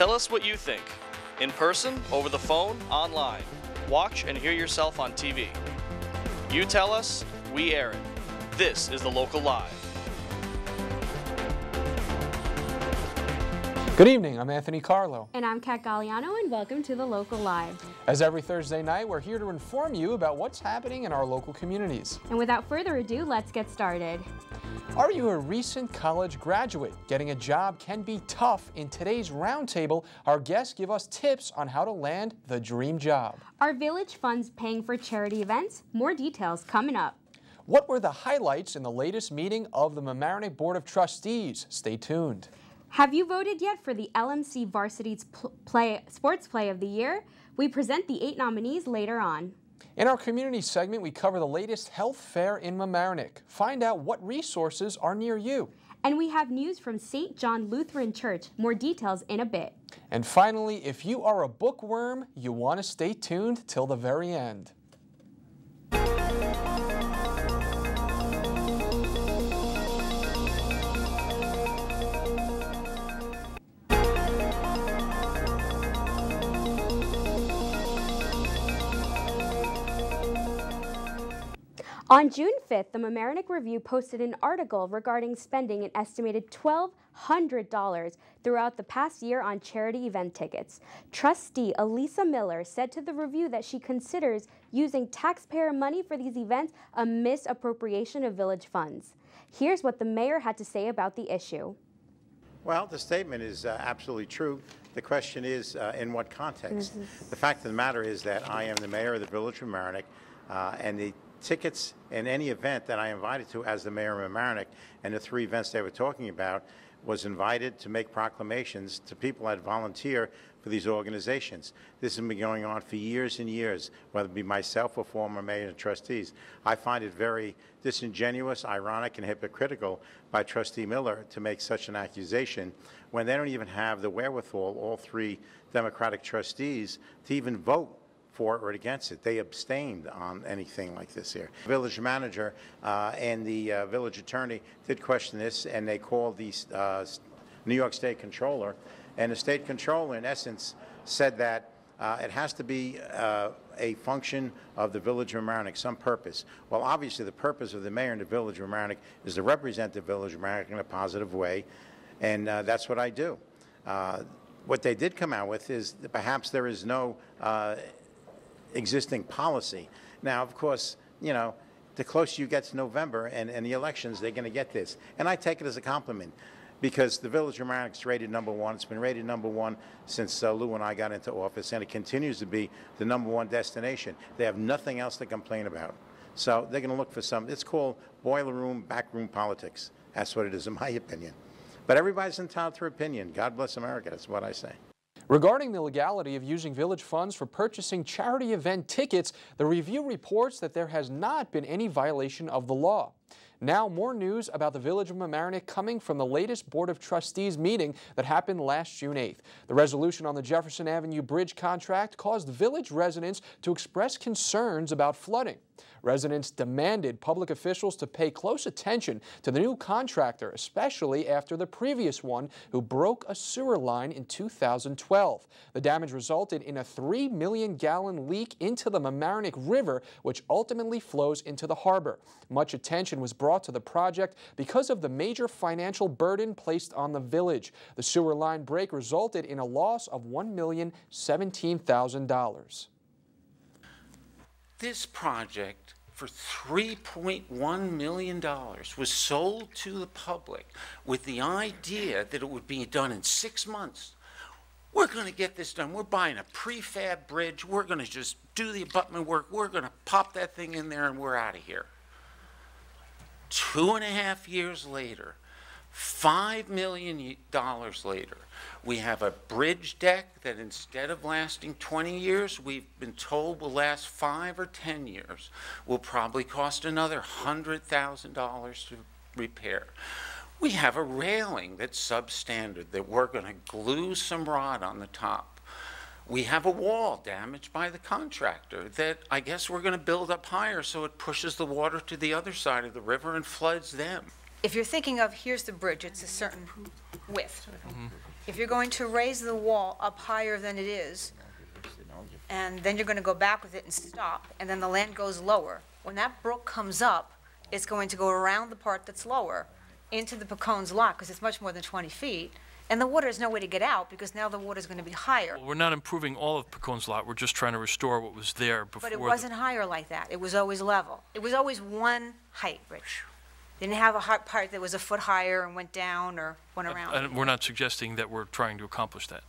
Tell us what you think. In person, over the phone, online. Watch and hear yourself on TV. You tell us, we air it. This is The Local Live. Good evening, I'm Anthony Carlo. And I'm Kat Galliano, and welcome to The Local Live. As every Thursday night, we're here to inform you about what's happening in our local communities. And without further ado, let's get started. Are you a recent college graduate? Getting a job can be tough. In today's roundtable, our guests give us tips on how to land the dream job. Are village funds paying for charity events? More details coming up. What were the highlights in the latest meeting of the Mamaroneck Board of Trustees? Stay tuned. Have you voted yet for the LMC Varsity Sports Play of the Year? We present the 8 nominees later on. In our community segment, we cover the latest health fair in Mamaroneck. Find out what resources are near you. And we have news from St. John Lutheran Church. More details in a bit. And finally, if you are a bookworm, you want to stay tuned till the very end. On June 5th, the Mamaroneck Review posted an article regarding spending an estimated $1,200 throughout the past year on charity event tickets. Trustee Elisa Miller said to the Review that she considers using taxpayer money for these events a misappropriation of village funds. Here's what the mayor had to say about the issue. Well, the statement is absolutely true. The question is, in what context? The fact of the matter is that I am the mayor of the village of Mamaroneck, and the tickets in any event that I invited to as the mayor of Mamaroneck, and the 3 events they were talking about, was invited to make proclamations to people that volunteer for these organizations. This has been going on for years and years, whether it be myself or former mayor and trustees. I find it very disingenuous, ironic, and hypocritical by Trustee Miller to make such an accusation when they don't even have the wherewithal, all 3 Democratic trustees, to even vote for or against it. They abstained on anything like this here. The village manager and the village attorney did question this, and they called the New York State Controller, and the State Controller in essence said that it has to be a function of the village of Mamaroneck, some purpose. Well, obviously the purpose of the mayor in the village of Mamaroneck is to represent the village of Mamaroneck in a positive way, and that's what I do. What they did come out with is that perhaps there is no existing policy. Now, of course, you know, the closer you get to November and the elections, they're going to get this. And I take it as a compliment because the village of Mamaroneck is rated #1. It's been rated #1 since Lou and I got into office, and it continues to be the #1 destination. They have nothing else to complain about. So they're going to look for something. It's called boiler room, backroom politics. That's what it is, in my opinion. But everybody's entitled to their opinion. God bless America. That's what I say. Regarding the legality of using village funds for purchasing charity event tickets, the review reports that there has not been any violation of the law. Now, more news about the village of Mamaroneck coming from the latest Board of Trustees meeting that happened last June 8th. The resolution on the Jefferson Avenue Bridge contract caused village residents to express concerns about flooding. Residents demanded public officials to pay close attention to the new contractor, especially after the previous one who broke a sewer line in 2012. The damage resulted in a 3 million gallon leak into the Mamaroneck River, which ultimately flows into the harbor. Much attention was brought to the project because of the major financial burden placed on the village. The sewer line break resulted in a loss of $1,017,000. This project for $3.1 million was sold to the public with the idea that it would be done in 6 months. We're going to get this done. We're buying a prefab bridge. We're going to just do the abutment work. We're going to pop that thing in there and we're out of here. 2.5 years later, $5 million later, we have a bridge deck that instead of lasting 20 years, we've been told will last 5 or 10 years, will probably cost another $100,000 to repair. We have a railing that's substandard that we're going to glue some rod on the top. We have a wall damaged by the contractor that I guess we're going to build up higher so it pushes the water to the other side of the river and floods them. If you're thinking of, here's the bridge, it's a certain width. If you're going to raise the wall up higher than it is, and then you're going to go back with it and stop, and then the land goes lower, when that brook comes up, it's going to go around the part that's lower into the Pecone's lot, because it's much more than 20 feet, and the water has no way to get out, because now the water is going to be higher. Well, we're not improving all of Pecone's lot. We're just trying to restore what was there before. But it wasn't higher like that. It was always level. It was always one height, Rich. Didn't have a part that was a foot higher and went down or went around. And we're not suggesting that we're trying to accomplish that.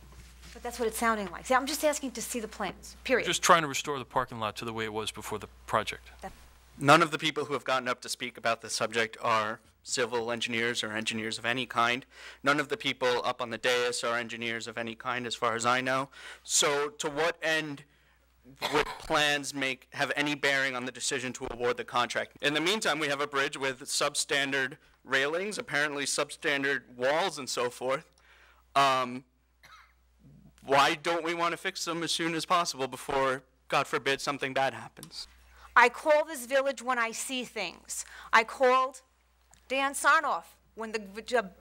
But that's what it's sounding like. See, I'm just asking to see the plans, period. We're just trying to restore the parking lot to the way it was before the project. None of the people who have gotten up to speak about this subject are civil engineers or engineers of any kind. None of the people up on the dais are engineers of any kind, as far as I know. So to what end would plans have any bearing on the decision to award the contract? In the meantime, we have a bridge with substandard railings, apparently substandard walls and so forth. Why don't we want to fix them as soon as possible before, God forbid, something bad happens? I call this village when I see things. I called Dan Sarnoff when the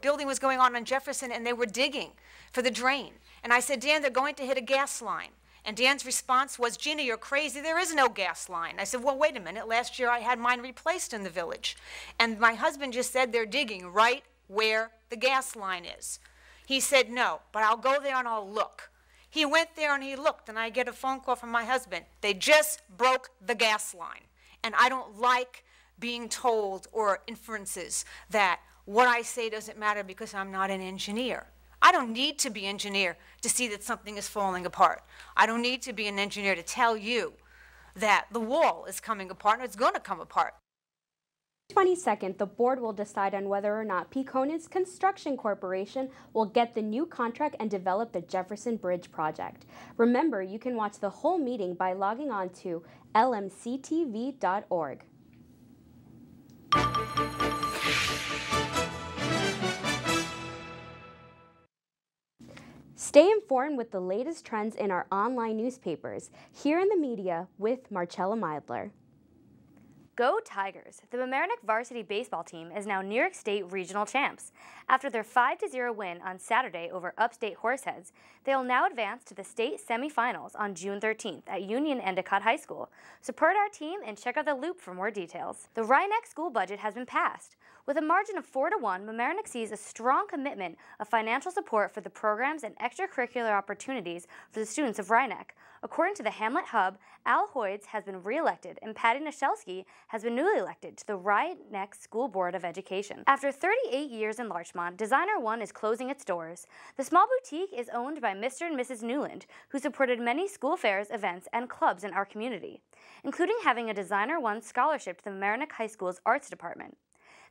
building was going on Jefferson and they were digging for the drain. And I said, Dan, they're going to hit a gas line. And Dan's response was, Gina, you're crazy. There is no gas line. I said, well, wait a minute. Last year I had mine replaced in the village. And my husband just said they're digging right where the gas line is. He said, no, but I'll go there and I'll look. He went there and he looked, and I get a phone call from my husband. They just broke the gas line. And I don't like being told or inferences that what I say doesn't matter because I'm not an engineer. I don't need to be an engineer to see that something is falling apart. I don't need to be an engineer to tell you that the wall is coming apart and it's going to come apart. 22nd, the board will decide on whether or not Pecone's Construction Corporation will get the new contract and develop the Jefferson Bridge project. Remember, you can watch the whole meeting by logging on to lmc-tv.org. Stay informed with the latest trends in our online newspapers. Here in the media with Marcella Meidler. Go Tigers! The Mamaroneck varsity baseball team is now New York State regional champs. After their 5-0 win on Saturday over upstate Horseheads, they will now advance to the state semifinals on June 13th at Union Endicott High School. Support our team and check out the Loop for more details. The Rhinebeck school budget has been passed. With a margin of 4-1, Mamaroneck sees a strong commitment of financial support for the programs and extracurricular opportunities for the students of Rhinebeck. According to the Hamlet Hub, Al Hoyts has been re-elected and Patty Nashelski has been newly elected to the Rhinebeck School Board of Education. After 38 years in Larchmont, Designer One is closing its doors. The small boutique is owned by Mr. and Mrs. Newland, who supported many school fairs, events, and clubs in our community, including having a Designer One scholarship to the Mamaroneck High School's Arts Department.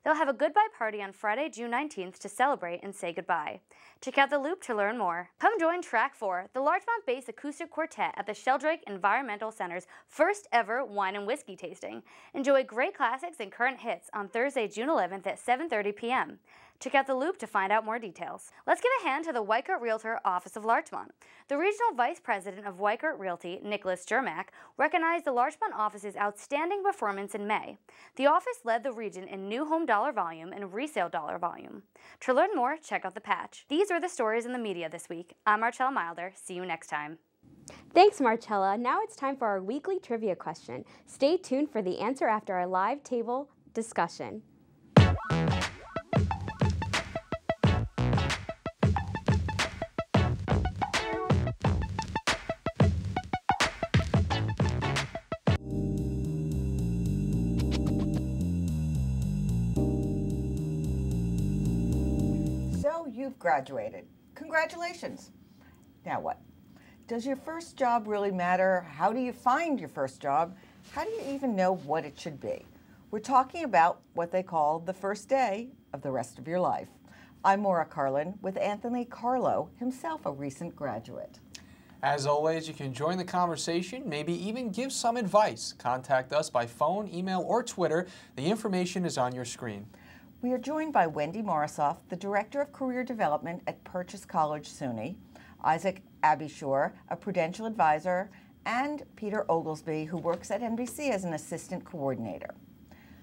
They'll have a goodbye party on Friday, June 19th to celebrate and say goodbye. Check out the Loop to learn more. Come join Track 4, the Larchmont-based acoustic quartet at the Sheldrake Environmental Center's first ever wine and whiskey tasting. Enjoy great classics and current hits on Thursday, June 11th at 7:30 p.m. Check out the Loop to find out more details. Let's give a hand to the Weikert Realtor Office of Larchmont. The Regional Vice President of Weikert Realty, Nicholas Jermack, recognized the Larchmont office's outstanding performance in May. The office led the region in new home dollar volume and resale dollar volume. To learn more, check out the patch. These are the stories in the media this week. I'm Marcella Milder. See you next time. Thanks, Marcella. Now it's time for our weekly trivia question. Stay tuned for the answer after our live table discussion. You've graduated. Congratulations. Now what? Does your first job really matter? How do you find your first job? How do you even know what it should be? We're talking about what they call the first day of the rest of your life. I'm Maura Carlin with Anthony Carlo, himself a recent graduate. As always, you can join the conversation, maybe even give some advice. Contact us by phone, email, or Twitter. The information is on your screen. We are joined by Wendy Morisoff, the Director of Career Development at Purchase College SUNY, Isaac Abishore, a Prudential Advisor, and Peter Oglesby, who works at NBC as an Assistant Coordinator.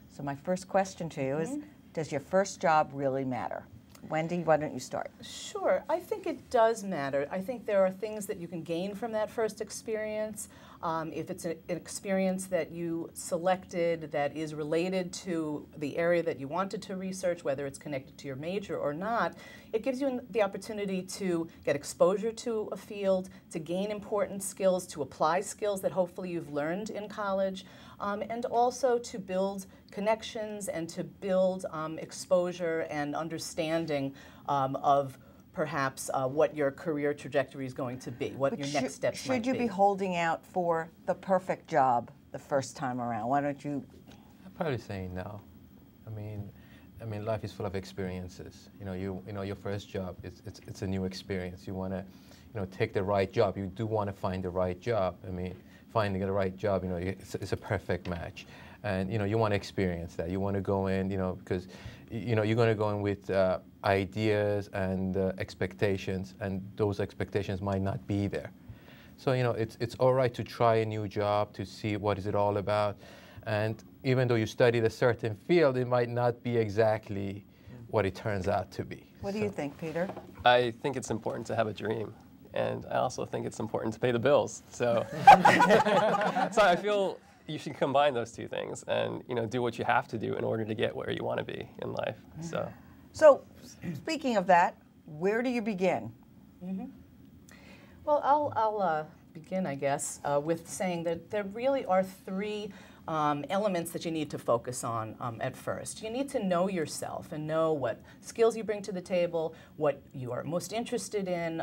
So my first question to you is, does your first job really matter? Wendy, why don't you start? Sure. I think it does matter. I think there are things that you can gain from that first experience. If it's an experience that you selected that is related to the area that you wanted to research, whether it's connected to your major or not, it gives you the opportunity to get exposure to a field, to gain important skills, to apply skills that hopefully you've learned in college, and also to build connections and to build exposure and understanding of perhaps what your career trajectory is going to be, what your next steps might be. Should you be holding out for the perfect job the first time around? Why don't you? I'm probably saying no. I mean, life is full of experiences. You know, your first job, it's a new experience. You want to, take the right job. You do want to find the right job. I mean, finding the right job, it's a perfect match. And, you want to experience that. You want to go in, because, you're going to go in with ideas and expectations, and those expectations might not be there. So, it's all right to try a new job, to see what is it all about. And even though you studied a certain field, it might not be exactly what it turns out to be. What do you think, Peter? I think it's important to have a dream. And I also think it's important to pay the bills. So, so I feel you should combine those two things and do what you have to do in order to get where you want to be in life. So speaking of that, where do you begin? Well, I'll begin, I guess, with saying that there really are three elements that you need to focus on at first. You need to know yourself and know what skills you bring to the table, what you are most interested in,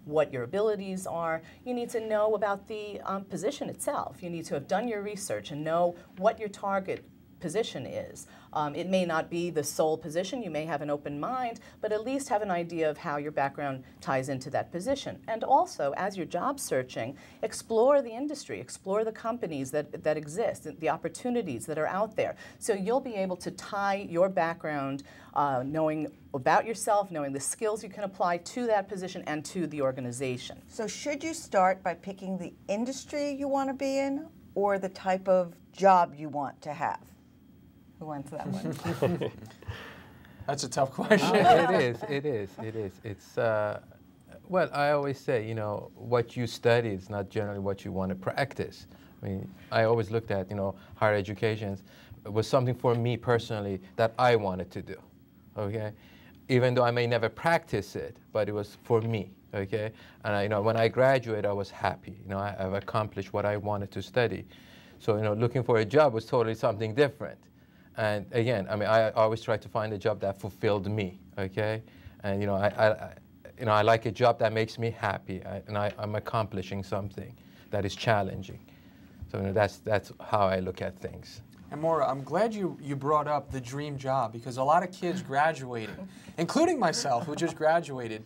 what your abilities are. You need to know about the position itself. You need to have done your research and know what your target position is. It may not be the sole position, you may have an open mind, but at least have an idea of how your background ties into that position. And also, as you're job searching, explore the industry, explore the companies that exist, the opportunities that are out there. So you'll be able to tie your background, knowing about yourself, knowing the skills you can apply to that position and to the organization. So should you start by picking the industry you want to be in or the type of job you want to have? Who wants that one? That's a tough question. It is. It's, well, I always say, what you study is not generally what you want to practice. I mean, I always looked at, higher education was something for me personally that I wanted to do, okay? Even though I may never practice it, but it was for me, okay? And when I graduated, I was happy. I've accomplished what I wanted to study. So, looking for a job was totally something different. And again, I always try to find a job that fulfilled me, okay? And I like a job that makes me happy, and I'm accomplishing something that is challenging. So that's how I look at things. And Maura, I'm glad you brought up the dream job, because a lot of kids graduating, including myself who just graduated,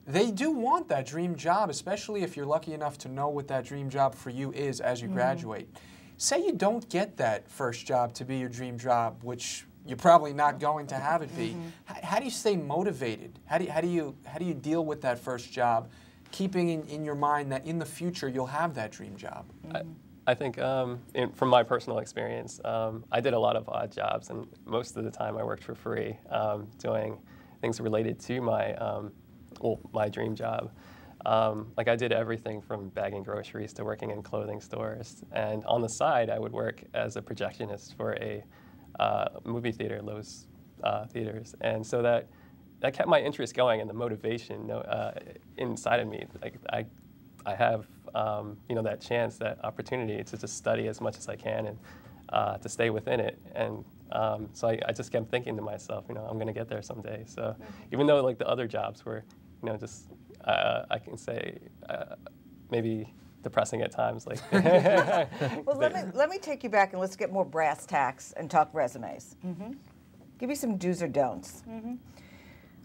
they do want that dream job, especially if you're lucky enough to know what that dream job for you is as you graduate. Say you don't get that first job to be your dream job, which you're probably not going to have it be. How do you stay motivated? How do you deal with that first job, keeping in your mind that in the future you'll have that dream job? I think from my personal experience, I did a lot of odd jobs, and most of the time I worked for free, doing things related to my dream job. Like I did everything from bagging groceries to working in clothing stores. And on the side, I would work as a projectionist for a movie theater, Lowe's Theaters. And so that kept my interest going and the motivation inside of me. Like I have that chance, that opportunity to just study as much as I can and to stay within it. And so I just kept thinking to myself, I'm going to get there someday. So even though like the other jobs were, just I can say maybe depressing at times. Like well, let me take you back and let's get more brass tacks and talk resumes. Give me some do's or don'ts.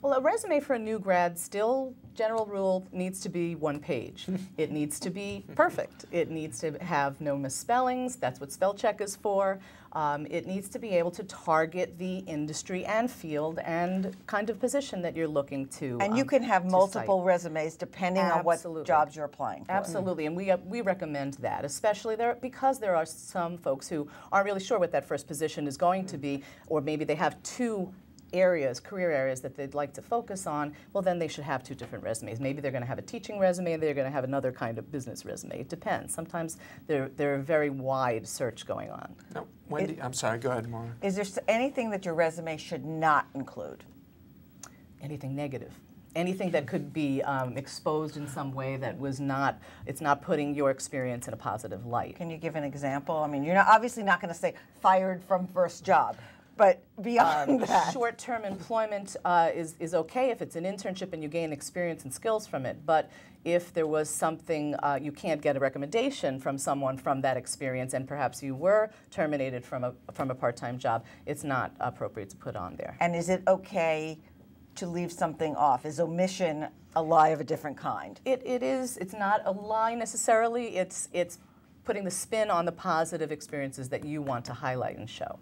Well, a resume for a new grad still, general rule, needs to be one page. It needs to be perfect. It needs to have no misspellings. That's what spell check is for. It needs to be able to target the industry and field and kind of position that you're looking to. And you can have multiple resumes depending on what jobs you're applying for. Absolutely, and we recommend that, especially because there are some folks who aren't really sure what that first position is going to be, or maybe they have two areas, career areas that they'd like to focus on, well, then they should have 2 different resumes. Maybe they're going to have a teaching resume and they're going to have another kind of business resume. It depends. Sometimes they're a very wide search going on. No, Wendy, I'm sorry, go ahead, Maura. Is there anything that your resume should not include? Anything negative. Anything that could be exposed in some way that was not, it's not putting your experience in a positive light. Can you give an example? I mean, you're obviously not going to say fired from first job. But beyond that, short-term employment is okay if it's an internship and you gain experience and skills from it. But if there was something, you can't get a recommendation from someone from that experience, and perhaps you were terminated from a part-time job, it's not appropriate to put on there. And is it okay to leave something off? Is omission a lie of a different kind? It is. It's not a lie necessarily. It's putting the spin on the positive experiences that you want to highlight and show.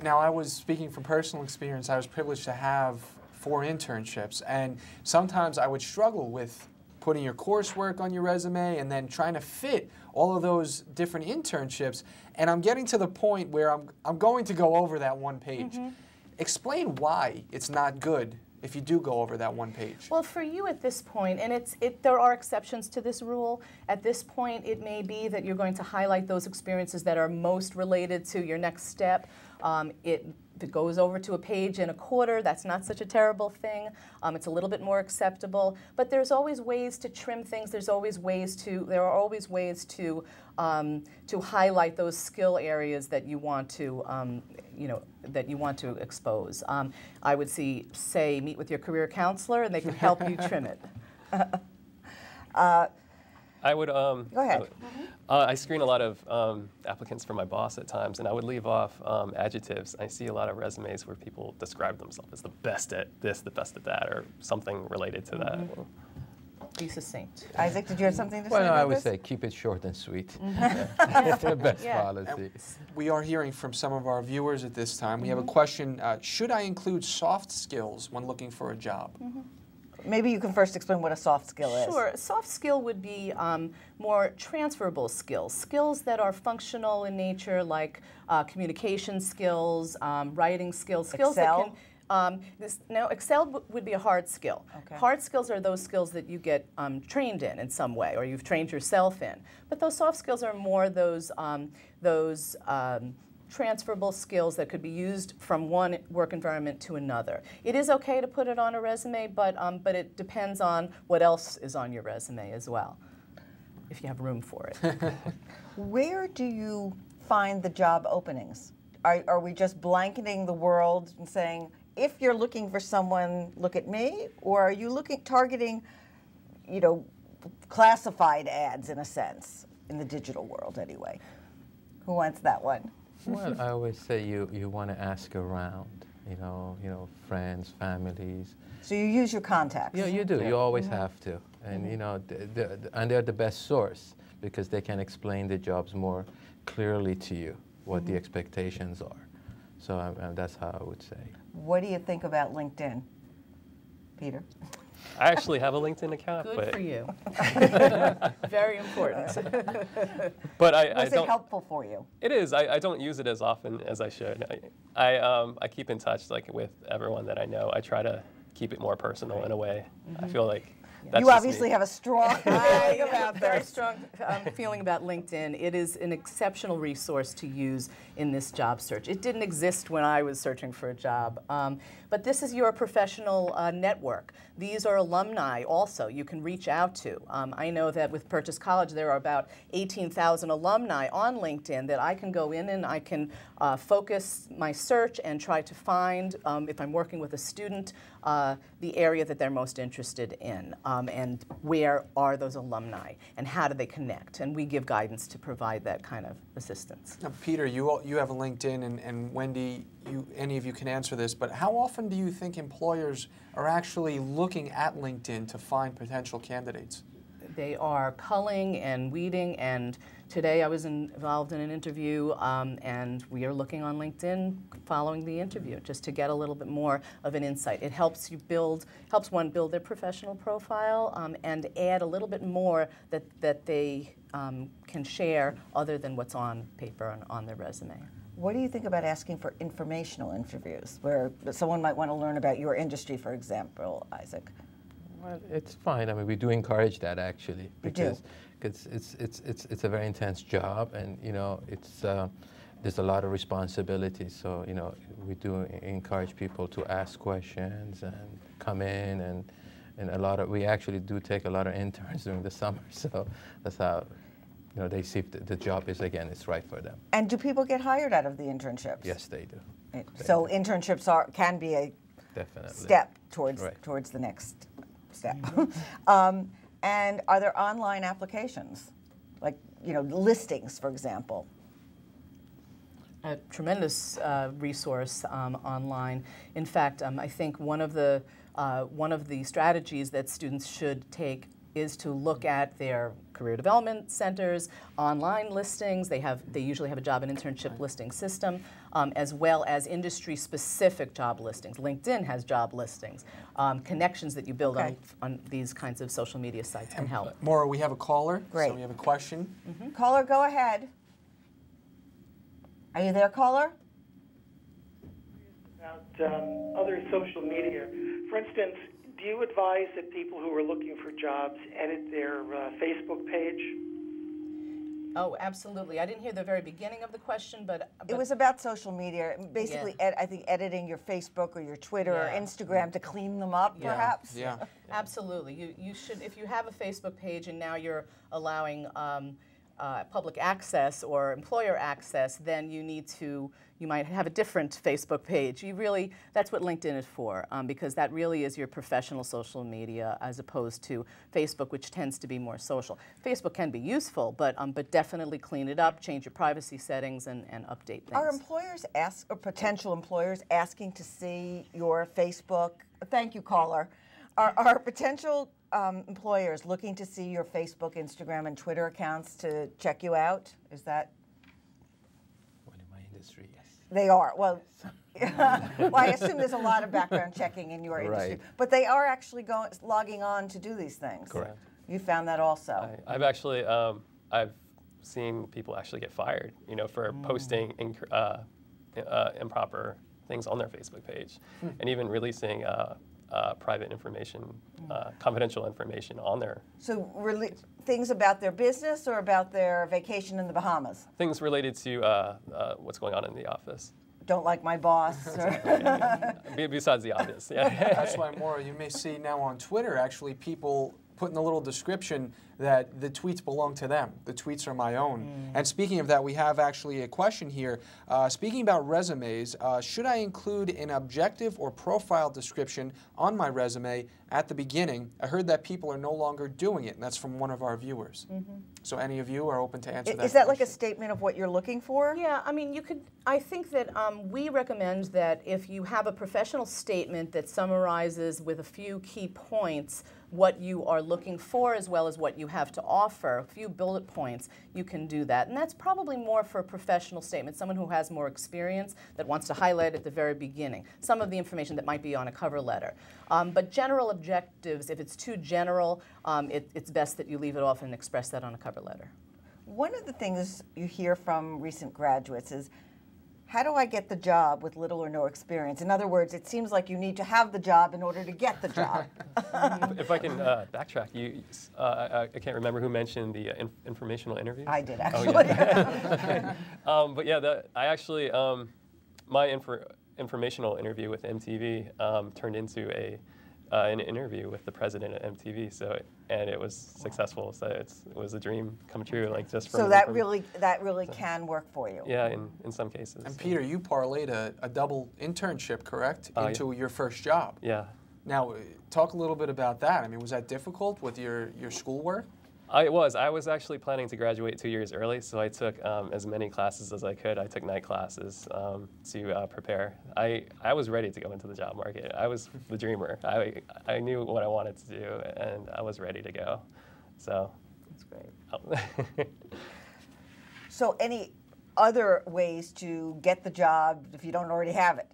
Now, I was speaking from personal experience. I was privileged to have 4 internships, and sometimes I would struggle with putting your coursework on your resume and then trying to fit all of those different internships. And I'm getting to the point where I'm going to go over that one page. Mm-hmm. Explain why it's not good if you do go over that one page. Well, for you at this point, and there are exceptions to this rule, at this point it may be that you're going to highlight those experiences that are most related to your next step. If it goes over to a page and a quarter, that's not such a terrible thing. It's a little bit more acceptable. But there's always ways to trim things. There are always ways to highlight those skill areas that you want to, that you want to expose. I would say meet with your career counselor, and they can help you trim it. I would. Go ahead. I screen a lot of applicants for my boss at times, and I would leave off adjectives. I see a lot of resumes where people describe themselves as the best at this, the best at that, or something related to that. Be succinct. Isaac, did you have something to say? Well, about I would this? say keep it short and sweet. That's the best policy. And we are hearing from some of our viewers at this time. We have a question: should I include soft skills when looking for a job? Maybe you can first explain what a soft skill is. Sure. A soft skill would be more transferable skills, skills that are functional in nature, like communication skills, writing skills, skills Excel? that can. Excel would be a hard skill. Okay. Hard skills are those skills that you get trained in some way, or you've trained yourself in. But those soft skills are more those transferable skills that could be used from one work environment to another. It is okay to put it on a resume, but it depends on what else is on your resume as well, if you have room for it. Where do you find the job openings? Are we just blanketing the world and saying, if you're looking for someone, look at me? Or are you targeting, classified ads in a sense, in the digital world anyway? Who wants that one? Well, I always say you want to ask around, friends, families. So you use your contacts. Yeah, you do. You always have to, and and they're the best source because they can explain the jobs more clearly to you, what the expectations are. So that's how I would say. What do you think about LinkedIn, Peter? I actually have a LinkedIn account. Good for you. Very important. But I Was don't. it helpful for you? It is. I don't use it as often as I should. I keep in touch with everyone that I know. I try to keep it more personal in a way. I feel like that's you obviously have a strong feeling about very this. strong feeling about LinkedIn. It is an exceptional resource to use in this job search. It didn't exist when I was searching for a job, but this is your professional network. These are alumni also you can reach out to. I know that with Purchase College there are about 18,000 alumni on LinkedIn that I can go in and I can focus my search and try to find, if I'm working with a student, the area that they're most interested in, and where are those alumni, and how do they connect, and we give guidance to provide that kind of assistance. Now, Peter, you have a LinkedIn, and Wendy, any of you can answer this, but how often do you think employers are actually looking at LinkedIn to find potential candidates? They are culling and weeding, and today I was involved in an interview, and we are looking on LinkedIn following the interview just to get a little bit more of an insight. It helps one build their professional profile and add a little bit more that they can share other than what's on paper and on their resume. What do you think about asking for informational interviews, where someone might want to learn about your industry, for example, Isaac? Well, it's fine. I mean, we do encourage that actually, because it's a very intense job, and you know, it's there's a lot of responsibility. So you know, we do encourage people to ask questions and come in, and we actually do take a lot of interns during the summer. So that's how, you know, they see if the job is, again, it's right for them. And do people get hired out of the internships? Yes, they do. So internships can be a step towards the next step. And are there online applications, like, you know, listings, for example? A tremendous resource online. In fact, I think one of the strategies that students should take is to look at their career development centers, online listings. They usually have a job and internship listing system, as well as industry-specific job listings. LinkedIn has job listings. Connections that you build on these kinds of social media sites can help. Maura, we have a caller. Great. So we have a question. Caller, go ahead. Are you there, caller? About other social media. For instance, do you advise that people who are looking for jobs edit their Facebook page? Oh, absolutely. I didn't hear the very beginning of the question, but it was about social media. Basically, I think editing your Facebook or your Twitter or Instagram to clean them up, perhaps. Yeah, absolutely. You should, if you have a Facebook page and now you're allowing public access or employer access, then you might have a different Facebook page. That's what LinkedIn is for, because that really is your professional social media as opposed to Facebook, which tends to be more social. Facebook can be useful, but definitely clean it up, change your privacy settings, and update things. Are employers or potential employers asking to see your Facebook? Thank you, caller. Are potential employers looking to see your Facebook, Instagram, and Twitter accounts to check you out? Is that? Well, in my industry, yes. They are. Well, well, I assume there's a lot of background checking in your industry. Right. But they are actually logging on to do these things. Correct. You found that also. I've actually, I've seen people actually get fired, you know, for posting improper things on their Facebook page, and even releasing private information, confidential information on there. So things about their business or about their vacation in the Bahamas? Things related to what's going on in the office. Don't like my boss. Besides the obvious, yeah. That's why, Maura, you may see now on Twitter, actually, people put in a little description that the tweets belong to them. The tweets are my own. And speaking of that, we have actually a question here. Speaking about resumes, should I include an objective or profile description on my resume at the beginning? I heard that people are no longer doing it, and that's from one of our viewers. So any of you are open to answer that Is that question. like a statement of what you're looking for? Yeah, I mean, I think that we recommend that if you have a professional statement that summarizes with a few key points what you are looking for as well as what you have to offer, a few bullet points, you can do that. And that's probably more for a professional statement, someone who has more experience that wants to highlight at the very beginning some of the information that might be on a cover letter. But general objectives, if it's too general, it's best that you leave it off and express that on a cover letter. One of the things you hear from recent graduates is, how do I get the job with little or no experience? In other words, it seems like you need to have the job in order to get the job. If I can backtrack, I can't remember who mentioned the informational interviews. I did, actually. Oh, yeah. But yeah, I actually, my informational interview with MTV turned into an interview with the president at MTV. And it was successful. So it was a dream come true, like just from. So that really can work for you. Yeah, in some cases. And Peter, you parlayed a double internship, correct, into your first job. Yeah. Now, talk a little bit about that. I mean, was that difficult with your schoolwork? It was. I was actually planning to graduate 2 years early, so I took as many classes as I could. I took night classes to prepare. I was ready to go into the job market. I was the dreamer. I knew what I wanted to do, and I was ready to go. So that's great. So any other ways to get the job if you don't already have it?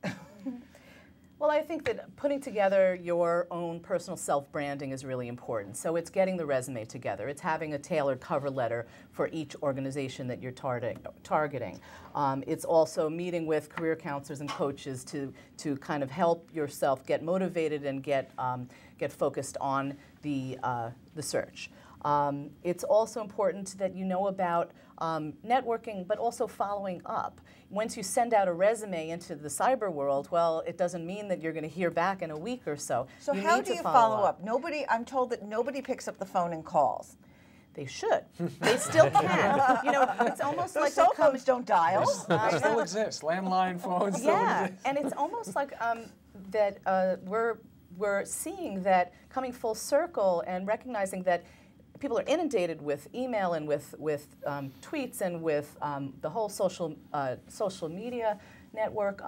Well, I think that putting together your own personal self-branding is really important. So it's getting the resume together. It's having a tailored cover letter for each organization that you're targeting. It's also meeting with career counselors and coaches to kind of help yourself get motivated and get focused on the search. It's also important that you know about networking, but also following up. Once you send out a resume into the cyber world, well, it doesn't mean that you're going to hear back in a week or so. So how do you follow up? I'm told that nobody picks up the phone and calls. They should. They still can. You know, it's almost Those like cell phones don't dial. They still exist. Landline phones still yeah, exist. and it's almost like that we're seeing that coming full circle and recognizing that people are inundated with email and with tweets and with the whole social media network.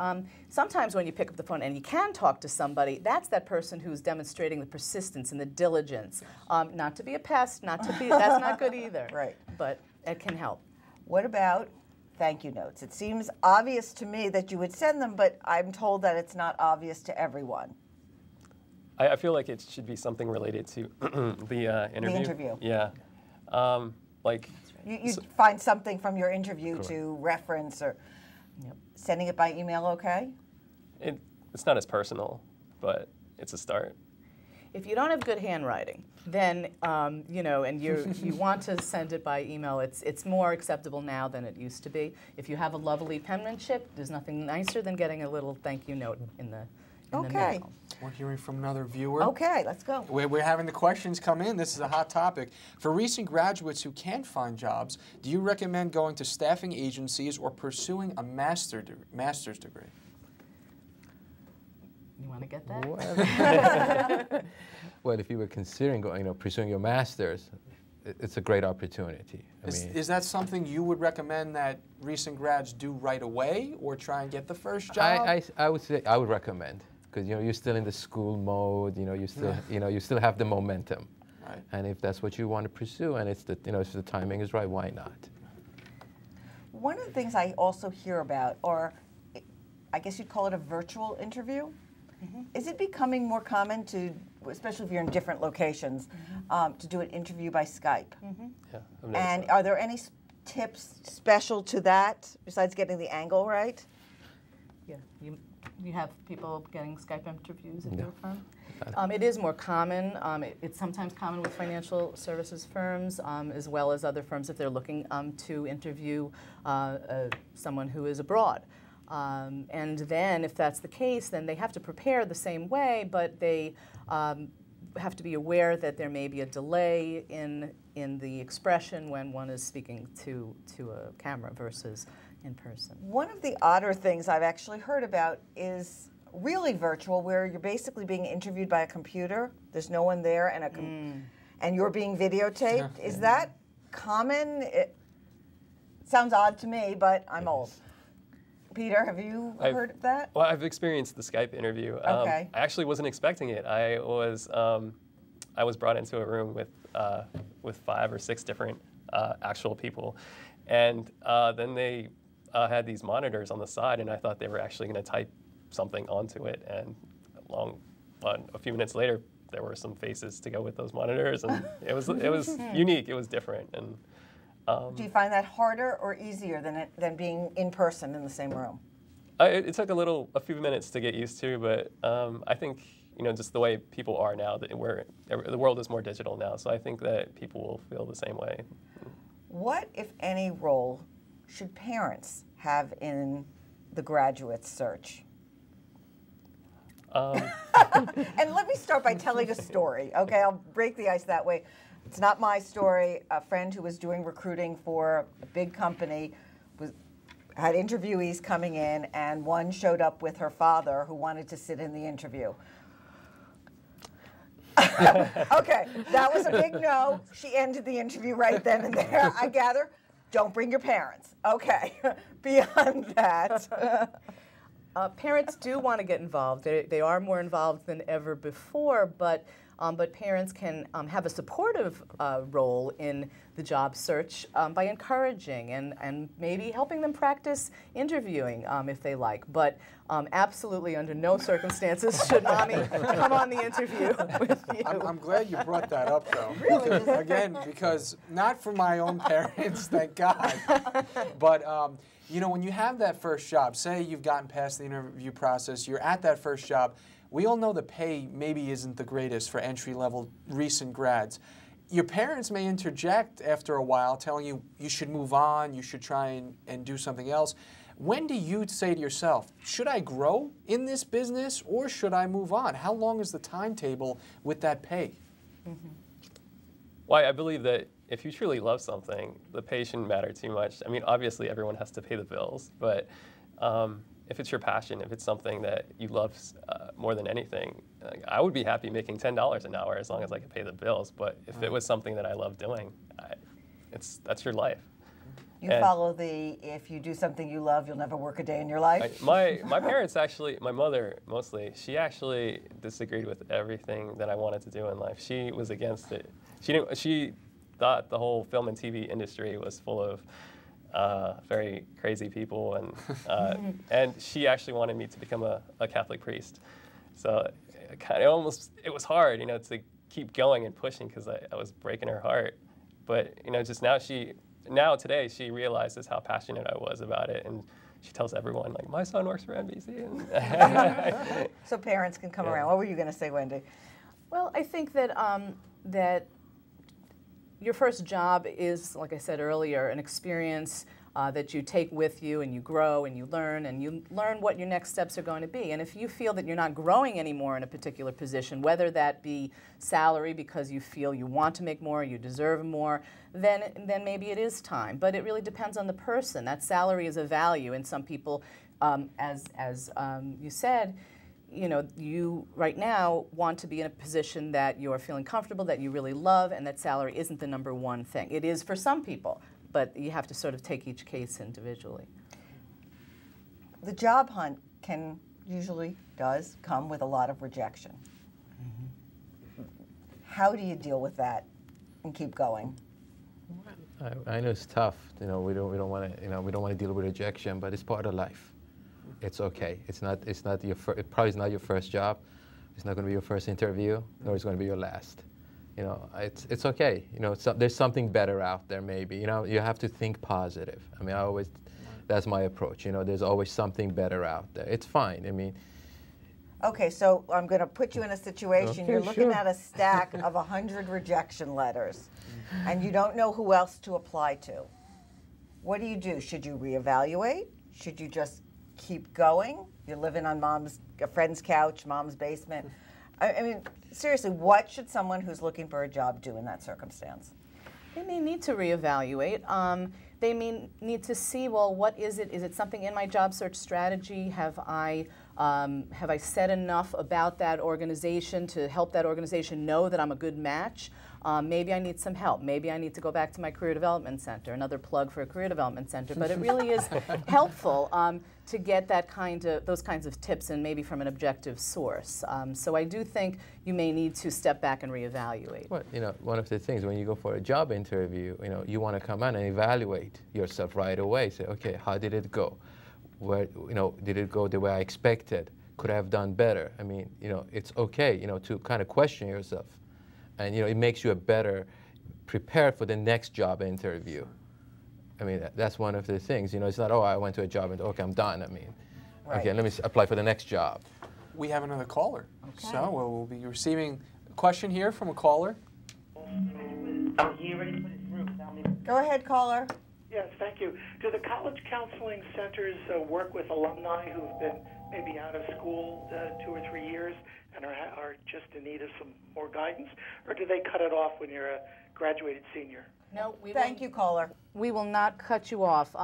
Sometimes when you pick up the phone and you can talk to somebody, that's that person who's demonstrating the persistence and the diligence. Not to be a pest, that's not good either. Right. But it can help. What about thank you notes? It seems obvious to me that you would send them, but I'm told that it's not obvious to everyone. I feel like it should be something related to the interview. The interview. Yeah. Like you find something from your interview to reference, or sending it by email, okay? It's not as personal, but it's a start. If you don't have good handwriting, then you know, and you want to send it by email, it's more acceptable now than it used to be. If you have a lovely penmanship, there's nothing nicer than getting a little thank you note in the mail. We're hearing from another viewer. Okay, let's go. We're having the questions come in. This is a hot topic. For recent graduates who can't find jobs, do you recommend going to staffing agencies or pursuing a master's degree? You want to get that? Well, if you were considering going, pursuing your master's, it's a great opportunity. Is that something you would recommend that recent grads do right away, or try and get the first job? I would say I would recommend, because you're still in the school mode. You still have the momentum. Right. And if that's what you want to pursue, and if the timing is right, why not? One of the things I also hear about, or I guess you'd call it a virtual interview. Is it becoming more common to, especially if you're in different locations, to do an interview by Skype? Yeah, and are there any tips special to that, besides getting the angle right? Yeah, you have people getting Skype interviews at your firm? It is more common. It's sometimes common with financial services firms, as well as other firms if they're looking to interview someone who is abroad. And then, if that's the case, then they have to prepare the same way, but they have to be aware that there may be a delay in the expression when one is speaking to a camera versus in person. One of the odder things I've actually heard about is really virtual, where you're basically being interviewed by a computer. There's no one there, and you're being videotaped. Is that common? It sounds odd to me, but I'm old. Peter, have you heard of that? Well, I've experienced the Skype interview. Okay. I actually wasn't expecting it. I was brought into a room with 5 or 6 different actual people, and then they had these monitors on the side, and I thought they were actually going to type something onto it. And a few minutes later, there were some faces to go with those monitors, and it was unique. It was different. And do you find that harder or easier than being in person in the same room? It took a few minutes to get used to, but I think just the way people are now, that the world is more digital now, so I think that people will feel the same way. What, if any, role should parents have in the graduate search? And let me start by telling a story. Okay, I'll break the ice that way. It's not my story. A friend who was doing recruiting for a big company had interviewees coming in, and one showed up with her father who wanted to sit in the interview. Okay, that was a big no. She ended the interview right then and there. I gather, don't bring your parents. Okay, beyond that. Parents do want to get involved. They are more involved than ever before, but but parents can have a supportive role in the job search by encouraging and maybe helping them practice interviewing if they like. But absolutely under no circumstances should mommy come on the interview with you. I'm glad you brought that up, though. Really? Because, again, because not for my own parents, thank God. But, you know, when you have that first job, say you've gotten past the interview process, you're at that first job, we all know the pay maybe isn't the greatest for entry-level recent grads. Your parents may interject after a while telling you you should move on, you should try and do something else. When do you say to yourself, should I grow in this business or should I move on? How long is the timetable with that pay? Mm-hmm. Well, I believe that if you truly love something, the pay shouldn't matter too much. I mean, obviously everyone has to pay the bills, but if it's your passion, if it's something that you love more than anything, I would be happy making $10 an hour as long as I could pay the bills. But if it was something that I love doing, that's your life. You follow the, if you do something you love, you'll never work a day in your life? My parents actually, my mother mostly, she actually disagreed with everything that I wanted to do in life. She was against it. She thought the whole film and TV industry was full of very crazy people, and she actually wanted me to become a Catholic priest. So it was hard, you know, to keep going and pushing because I was breaking her heart. But, you know, just now today she realizes how passionate I was about it, and she tells everyone, like, my son works for NBC. So parents can come around. What were you going to say, Wendy? Well, I think that that your first job is, like I said earlier, an experience that you take with you, and you grow and you learn what your next steps are going to be. And if you feel that you're not growing anymore in a particular position, whether that be salary because you feel you want to make more, you deserve more, then maybe it is time. But it really depends on the person. That salary is a value, and some people, as you said, you know, you right now want to be in a position that you're feeling comfortable, that you really love, and that salary isn't the number one thing. It is for some people, but you have to sort of take each case individually. The job hunt does come with a lot of rejection. Mm-hmm. How do you deal with that and keep going? I know it's tough. You know, we don't want to deal with rejection, but it's part of life. It's okay. It's not your it probably is not your first job. It's not going to be your first interview, nor is it going to be your last. You know, it's okay. You know, there's something better out there. Maybe, you know, you have to think positive. I mean, that's my approach. You know, there's always something better out there. It's fine. I mean. Okay, so I'm going to put you in a situation. You're looking at a stack of 100 rejection letters, and you don't know who else to apply to. What do? Should you reevaluate? Should you just keep going? You're living on a friend's couch, mom's basement. I mean, seriously, what should someone who's looking for a job do in that circumstance? They may need to reevaluate. They may need to see, well, what is it? Is it something in my job search strategy? Have I said enough about that organization to help that organization know that I'm a good match? Maybe I need some help. Maybe I need to go back to my career development center, another plug for a career development center. But it really is helpful to get those kinds of tips, and maybe from an objective source. So I do think you may need to step back and reevaluate. Well, you know, one of the things when you go for a job interview, you know, you want to come in and evaluate yourself right away. Say, okay, how did it go? Where, you know, did it go the way I expected? Could I have done better? I mean, you know, it's okay, you know, to kind of question yourself. And, you know, it makes you better prepared for the next job interview. I mean, that's one of the things. You know, it's not, oh, I went to a job and, okay, I'm done. I mean, okay, let me apply for the next job. We have another caller. Okay. So we'll be receiving a question here from a caller. Go ahead, caller. Yes, thank you. Do the college counseling centers work with alumni who've been maybe out of school 2 or 3 years and are just in need of some more guidance, or do they cut it off when you're a graduated senior? No, Thank you, caller. We will not cut you off.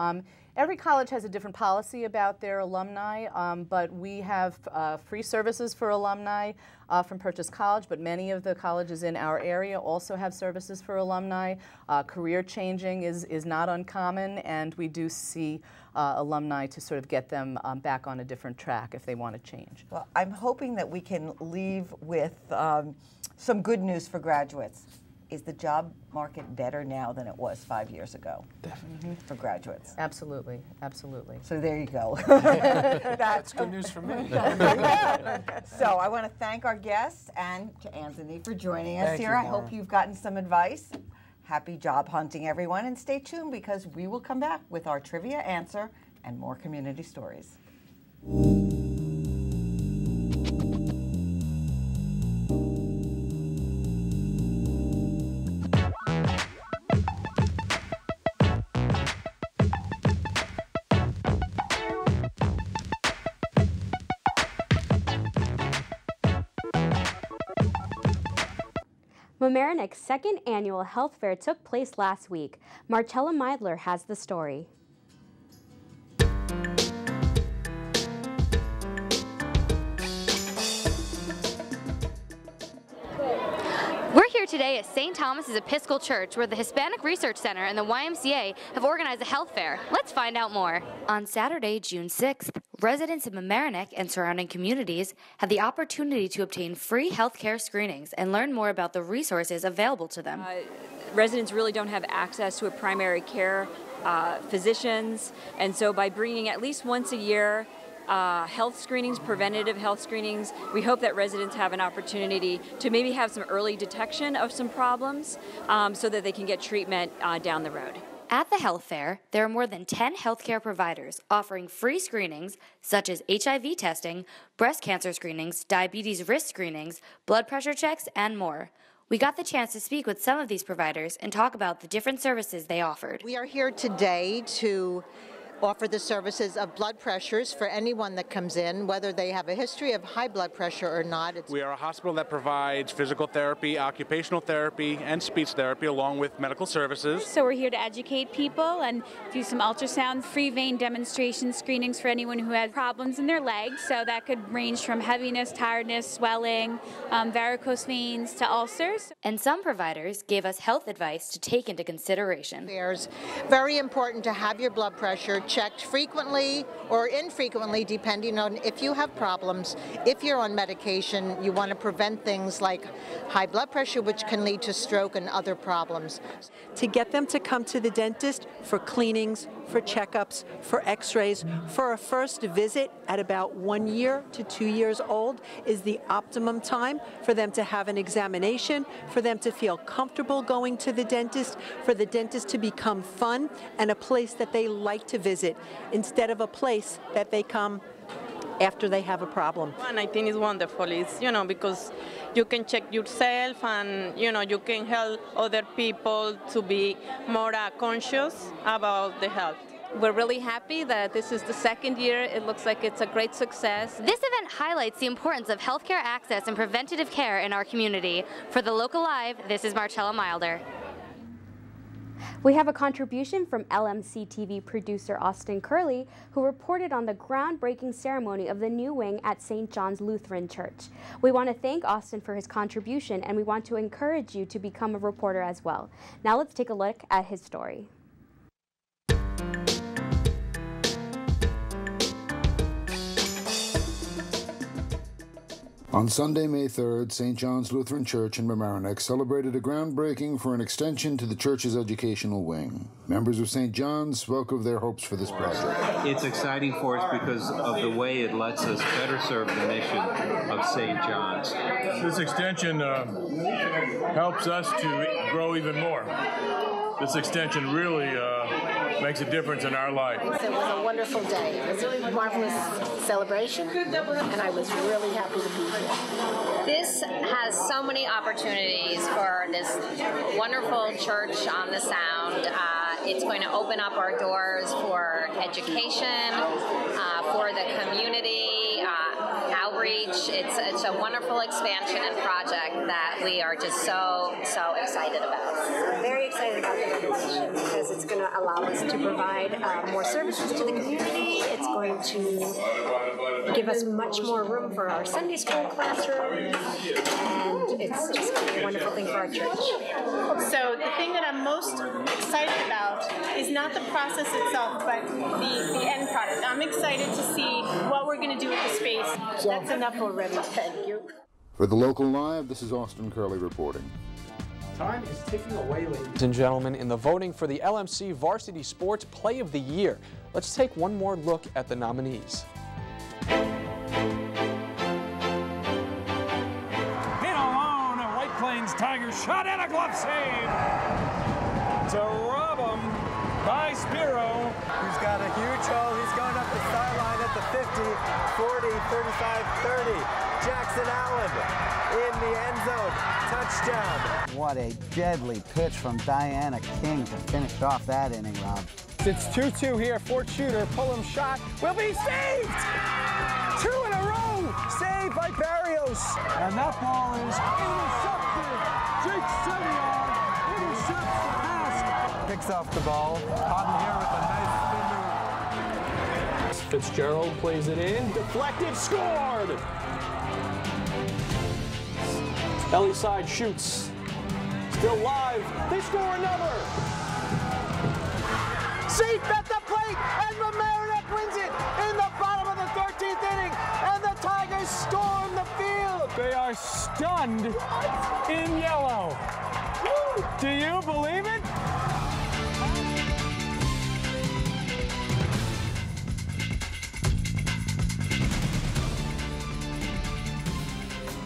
Every college has a different policy about their alumni, but we have free services for alumni from Purchase College, but many of the colleges in our area also have services for alumni. Career changing is not uncommon, and we do see alumni to sort of get them back on a different track if they want to change. Well, I'm hoping that we can leave with some good news for graduates. Is the job market better now than it was 5 years ago? Definitely. For graduates. Absolutely, absolutely. So there you go. That's good news for me. So I want to thank our guests and to Anthony for joining us here. I hope you've gotten some advice. Happy job hunting, everyone, and stay tuned because we will come back with our trivia answer and more community stories. Mamaroneck's second annual health fair took place last week. Marcella Meidler has the story. We're here today at St. Thomas's Episcopal Church, where the Hispanic Research Center and the YMCA have organized a health fair. Let's find out more. On Saturday, June 6th, residents of Mamaroneck and surrounding communities had the opportunity to obtain free health care screenings and learn more about the resources available to them. Residents really don't have access to a primary care physicians, and so by bringing at least once a year health screenings, preventative health screenings, we hope that residents have an opportunity to maybe have some early detection of some problems so that they can get treatment down the road. At the health fair, there are more than 10 healthcare providers offering free screenings such as HIV testing, breast cancer screenings, diabetes risk screenings, blood pressure checks, and more. We got the chance to speak with some of these providers and talk about the different services they offered. We are here today to offer the services of blood pressures for anyone that comes in, whether they have a history of high blood pressure or not. We are a hospital that provides physical therapy, occupational therapy, and speech therapy along with medical services. So we're here to educate people and do some ultrasound, free vein demonstration screenings for anyone who has problems in their legs. So that could range from heaviness, tiredness, swelling, varicose veins to ulcers. And some providers gave us health advice to take into consideration. It's very important to have your blood pressure checked frequently or infrequently, depending on if you have problems. If you're on medication, you want to prevent things like high blood pressure, which can lead to stroke and other problems. To get them to come to the dentist for cleanings, for checkups, for x-rays, for a first visit at about 1 year to 2 years old is the optimum time for them to have an examination, for them to feel comfortable going to the dentist, for the dentist to become fun and a place that they like to visit instead of a place that they come after they have a problem. And I think it's wonderful, because you can check yourself and, you can help other people to be more conscious about the health. We're really happy that this is the second year. It looks like it's a great success. This event highlights the importance of healthcare access and preventative care in our community. For the Local Live, this is Marcella Meidler. We have a contribution from lmc-tv producer Austin Curley, who reported on the groundbreaking ceremony of the new wing at St. John's Lutheran Church. We want to thank Austin for his contribution, and we want to encourage you to become a reporter as well. Now let's take a look at his story. On Sunday, May 3rd, St. John's Lutheran Church in Mamaroneck celebrated a groundbreaking for an extension to the church's educational wing. Members of St. John's spoke of their hopes for this project. It's exciting for us because of the way it lets us better serve the mission of St. John's. This extension helps us to grow even more. This extension really makes a difference in our life. It was a wonderful day. It was a marvelous celebration, and I was really happy to be here. This has so many opportunities for this wonderful church on the Sound. It's going to open up our doors for education, for the community, outreach, church. It's a wonderful expansion and project that we are just so excited about. I'm very excited about the renovation because it's going to allow us to provide more services to the community. It's going to give us much more room for our Sunday school classroom, and it's just going to be a wonderful thing for our church. So the thing that I'm most excited about is not the process itself, but the end product. I'm excited to see what we're going to do with the space. That's enough already. Thank you. For the Local Live, this is Austin Curley reporting. Time is ticking away, ladies and gentlemen, in the voting for the LMC Varsity Sports Play of the Year. Let's take one more look at the nominees. Hit alone, a White Plains Tigers shot and a glove save to rob him by Spiro. He's got a huge hole. He's going up the sideline at the 50, 40, 35, 30. Jackson Allen in the end zone. Touchdown. What a deadly pitch from Diana King to finish off that inning, Rob. It's 2-2 here. Fort Shooter, pull him shot, will be saved! 2 in a row, saved by Barrios. And that ball is intercepted. Jake Senior intercepts the pass. Picks off the ball. Houghton here with a nice spin move. Fitzgerald plays it in. Deflected, scored! Ellie side shoots. Still live. They score another. Safe at the plate, and Mamaroneck wins it in the bottom of the 13th inning, and the Tigers storm the field. They are stunned in yellow. Do you believe it?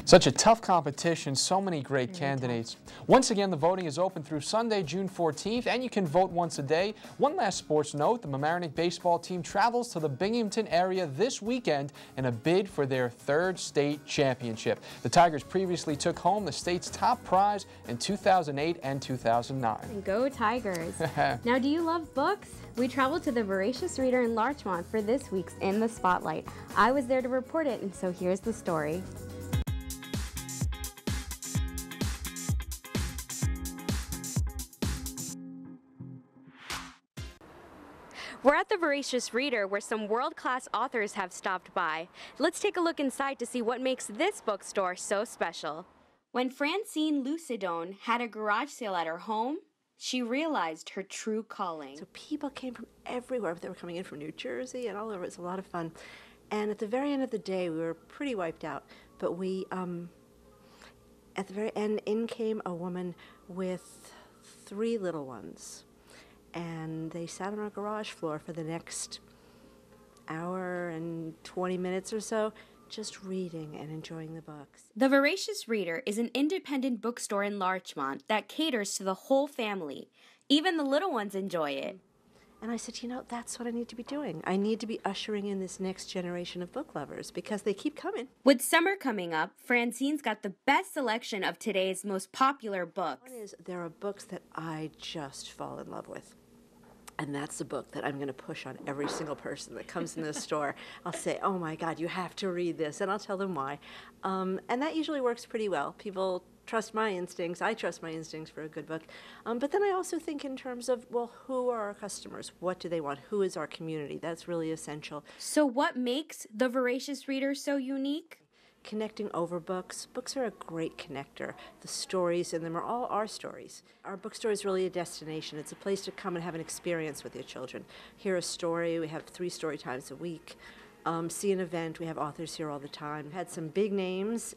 Such a tough competition, so many great candidates. Once again, the voting is open through Sunday, June 14th, and you can vote once a day. One last sports note, the Mamaroneck baseball team travels to the Binghamton area this weekend in a bid for their 3rd state championship. The Tigers previously took home the state's top prize in 2008 and 2009. Go Tigers! Now, do you love books? We traveled to the Voracious Reader in Larchmont for this week's In the Spotlight. I was there to report it, and so here's the story. We're at the Voracious Reader, where some world-class authors have stopped by. Let's take a look inside to see what makes this bookstore so special. When Francine Lucidone had a garage sale at her home, she realized her true calling. So people came from everywhere. They were coming in from New Jersey and all over. It's a lot of fun. And at the very end of the day, we were pretty wiped out. But we, at the very end, in came a woman with 3 little ones. And they sat on our garage floor for the next hour and 20 minutes or so, just reading and enjoying the books. The Voracious Reader is an independent bookstore in Larchmont that caters to the whole family. Even the little ones enjoy it. And I said, you know, that's what I need to be doing. I need to be ushering in this next generation of book lovers because they keep coming. With summer coming up, Francine's got the best selection of today's most popular books. One is there are books that I just fall in love with. And that's the book that I'm going to push on every single person that comes in the store. I'll say, oh my God, you have to read this, and I'll tell them why. And that usually works pretty well. People trust my instincts. I trust my instincts for a good book. But then I also think in terms of, well, who are our customers? What do they want? Who is our community? That's really essential. So what makes the Voracious Reader so unique? Connecting over books. Books are a great connector. The stories in them are all our stories. Our bookstore is really a destination. It's a place to come and have an experience with your children. Hear a story. We have 3 story times a week. See an event. We have authors here all the time. We had some big names.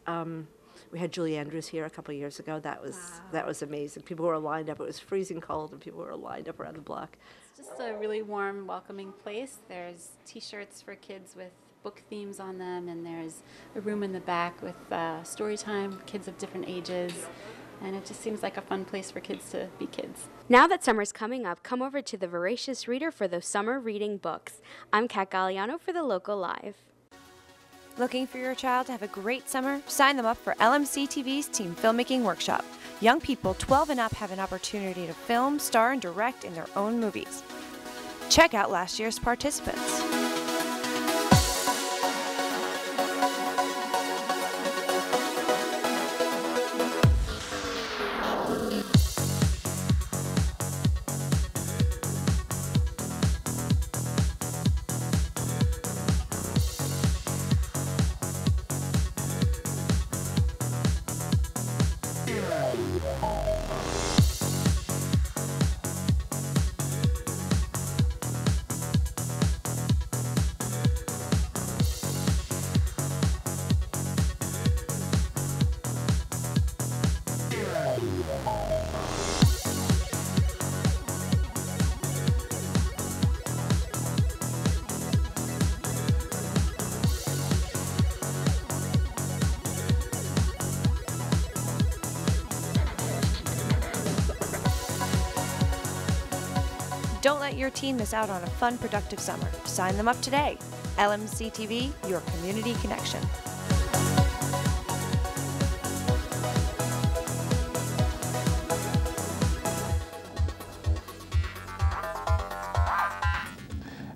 We had Julie Andrews here a couple of years ago. That was amazing. People were lined up. It was freezing cold, and people were lined up around the block. It's just a really warm, welcoming place. There's T-shirts for kids with book themes on them, and there's a room in the back with story time, kids of different ages, and it just seems like a fun place for kids to be kids. Now that summer's coming up, come over to the Voracious Reader for those summer reading books. I'm Kat Galliano for the Local Live. Looking for your child to have a great summer? Sign them up for lmc-tv's Teen Filmmaking Workshop. Young people 12 and up have an opportunity to film, star, and direct in their own movies. Check out last year's participants. Don't let your teen miss out on a fun, productive summer. Sign them up today. LMC-TV, your community connection.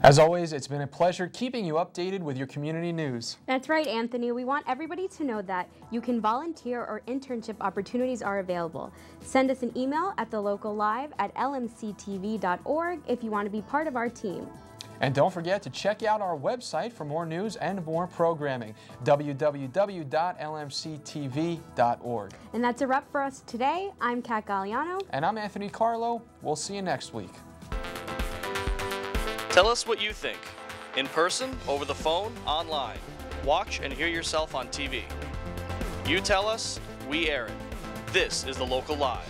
As always, it's been a pleasure keeping you updated with your community news. That's right, Anthony. We want everybody to know that you can volunteer or internship opportunities are available. Send us an email at thelocallive@lmc-tv.org if you want to be part of our team. And don't forget to check out our website for more news and more programming, www.lmc-tv.org. And that's a wrap for us today. I'm Kat Galliano. And I'm Anthony Carlo. We'll see you next week. Tell us what you think. In person, over the phone, online. Watch and hear yourself on TV. You tell us, we air it. This is The Local Live.